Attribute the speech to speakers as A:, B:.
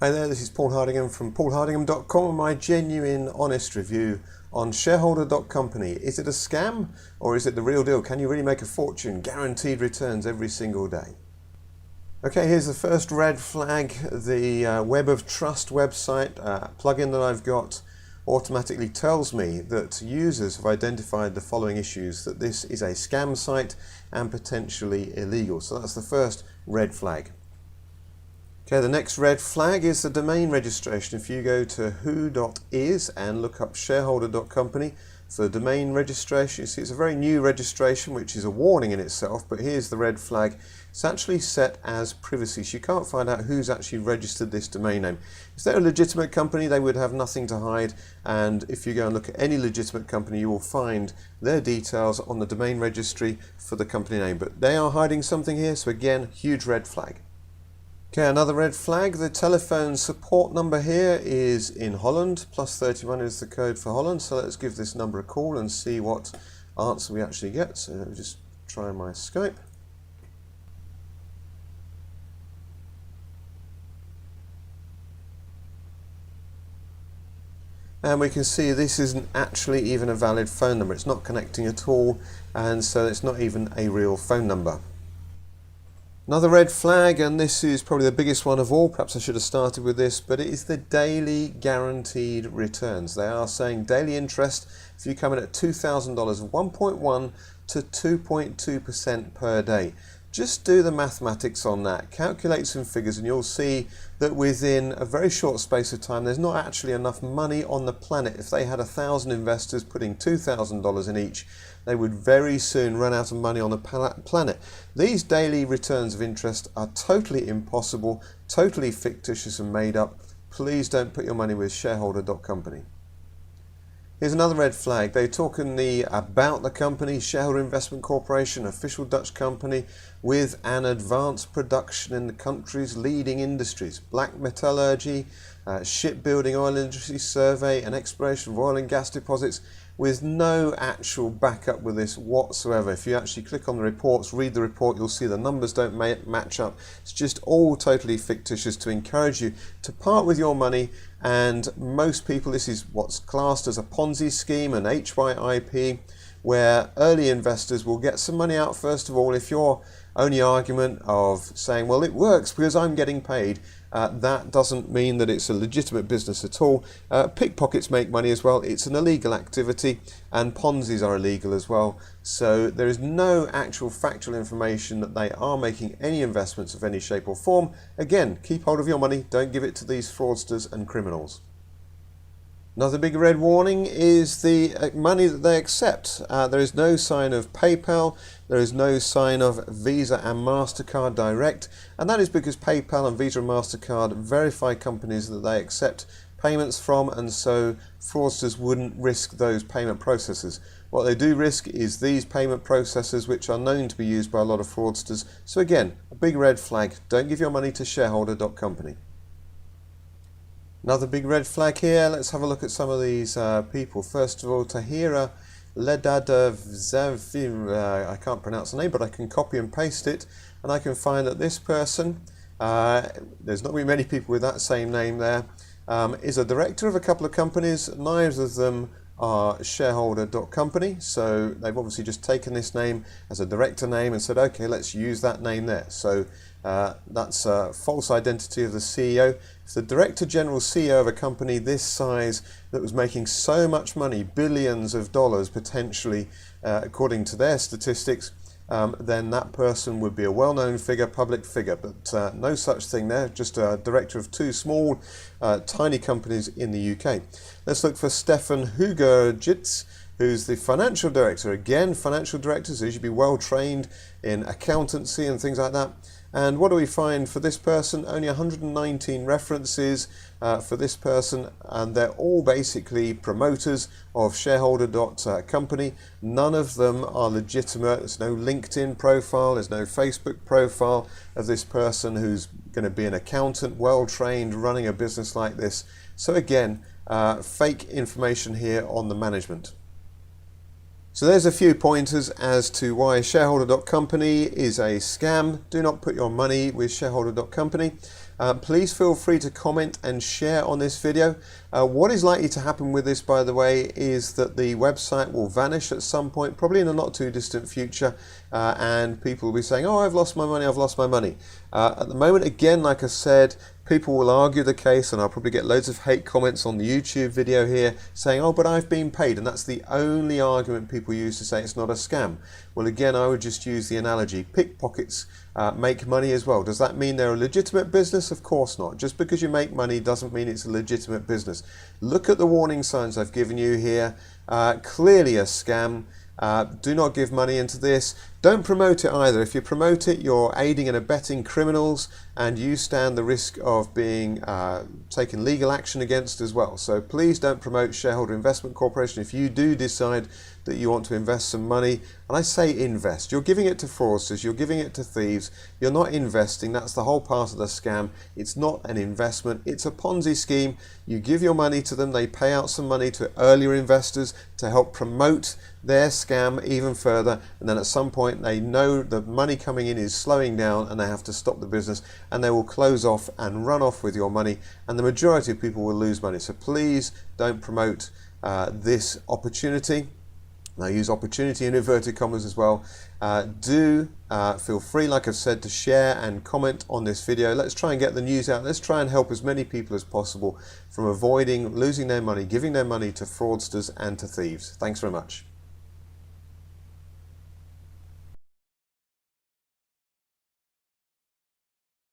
A: Hi there, this is Paul Hardingham from paulhardingham.com and my genuine, honest review on Shareholder.company. Is it a scam or is it the real deal? Can you really make a fortune? Guaranteed returns every single day. Okay, here's the first red flag. The Web of Trust website plugin that I've got automatically tells me that users have identified the following issues, that this is a scam site and potentially illegal. So that's the first red flag. Okay, the next red flag is the domain registration. If you go to who.is and look up shareholder.company for the domain registration, you see it's a very new registration, which is a warning in itself, but here's the red flag. It's actually set as privacy, so you can't find out who's actually registered this domain name. If they're a legitimate company, they would have nothing to hide, and if you go and look at any legitimate company, you will find their details on the domain registry for the company name, but they are hiding something here, so again, huge red flag. Okay, another red flag, the telephone support number here is in Holland, +31 is the code for Holland, so let's give this number a call and see what answer we actually get. So let me just try my Skype. And we can see this isn't actually even a valid phone number, it's not connecting at all, and so it's not even a real phone number. Another red flag, and this is probably the biggest one of all, perhaps I should have started with this, but it is the daily guaranteed returns. They are saying daily interest, if you come in at $2,000, 1.1 to 2.2% per day. Just do the mathematics on that, calculate some figures, and you'll see that within a very short space of time there's not actually enough money on the planet. If they had 1,000 investors putting $2,000 in each, they would very soon run out of money on the planet. These daily returns of interest are totally impossible, totally fictitious and made up. Please don't put your money with Shareholder.company. Here's another red flag. They talk in the about the company, Shareholder Investment Corporation, official Dutch company with an advanced production in the country's leading industries, black metallurgy, shipbuilding, oil industry survey and exploration of oil and gas deposits, with no actual backup with this whatsoever. If you actually click on the reports, read the report, you'll see the numbers don't match up. It's just all totally fictitious to encourage you to part with your money, and most people, this is what's classed as a Ponzi scheme, an hyip, where early investors will get some money out first of all. If your only argument of saying, well, it works because I'm getting paid, that doesn't mean that it's a legitimate business at all. Pickpockets make money as well. It's an illegal activity, and Ponzi's are illegal as well. So there is no actual factual information that they are making any investments of any shape or form. Again, keep hold of your money. Don't give it to these fraudsters and criminals. Another big red warning is the money that they accept. There is no sign of PayPal, there is no sign of Visa and MasterCard Direct, and that is because PayPal and Visa and MasterCard verify companies that they accept payments from, and so fraudsters wouldn't risk those payment processors. What they do risk is these payment processors, which are known to be used by a lot of fraudsters. So again, a big red flag. Don't give your money to Shareholder.company. Another big red flag here. Let's have a look at some of these people. First of all, Tahira Ledadavzav, I can't pronounce the name, but I can copy and paste it, and I can find that this person, there's not going to be many people with that same name there, is a director of a couple of companies. Neither of them are Shareholder.company, so they've obviously just taken this name as a director name and said, okay, let's use that name there. So that's a false identity of the CEO. If the Director General CEO of a company this size that was making so much money, billions of dollars potentially, according to their statistics, then that person would be a well-known figure, public figure, but no such thing there, just a director of two small, tiny companies in the UK. Let's look for Stefan Hugerjits, who's the financial director. Again, financial directors, so you should be well trained in accountancy and things like that. And what do we find for this person? Only 119 references for this person, and they're all basically promoters of Shareholder.company. None of them are legitimate. There's no LinkedIn profile, there's no Facebook profile of this person who's going to be an accountant, well trained, running a business like this. So again, fake information here on the management. So there's a few pointers as to why Shareholder.company is a scam. Do not put your money with Shareholder.company. Please feel free to comment and share on this video. What is likely to happen with this, by the way, is that the website will vanish at some point, probably in a not too distant future, and people will be saying, oh, I've lost my money, I've lost my money. At the moment, again, like I said, people will argue the case, and I'll probably get loads of hate comments on the YouTube video here saying, oh, but I've been paid, and that's the only argument people use to say it's not a scam. Well, again, I would just use the analogy, pickpockets make money as well. Does that mean they're a legitimate business? Of course not. Just because you make money doesn't mean it's a legitimate business. Look at the warning signs I've given you here. Clearly a scam. Do not give money into this. Don't promote it either. If you promote it, you're aiding and abetting criminals, and you stand the risk of being taken legal action against as well. So please don't promote Shareholder Investment Corporation. If you do decide that you want to invest some money, and I say invest, you're giving it to fraudsters, you're giving it to thieves, you're not investing. That's the whole part of the scam. It's not an investment, it's a Ponzi scheme. You give your money to them, they pay out some money to earlier investors to help promote their scam even further, and then at some point they know the money coming in is slowing down and they have to stop the business, and they will close off and run off with your money, and the majority of people will lose money. So please don't promote this opportunity. Now, use opportunity in inverted commas as well. Do feel free, like I've said, to share and comment on this video. Let's try and get the news out. Let's try and help as many people as possible from avoiding losing their money, giving their money to fraudsters and to thieves. Thanks very much.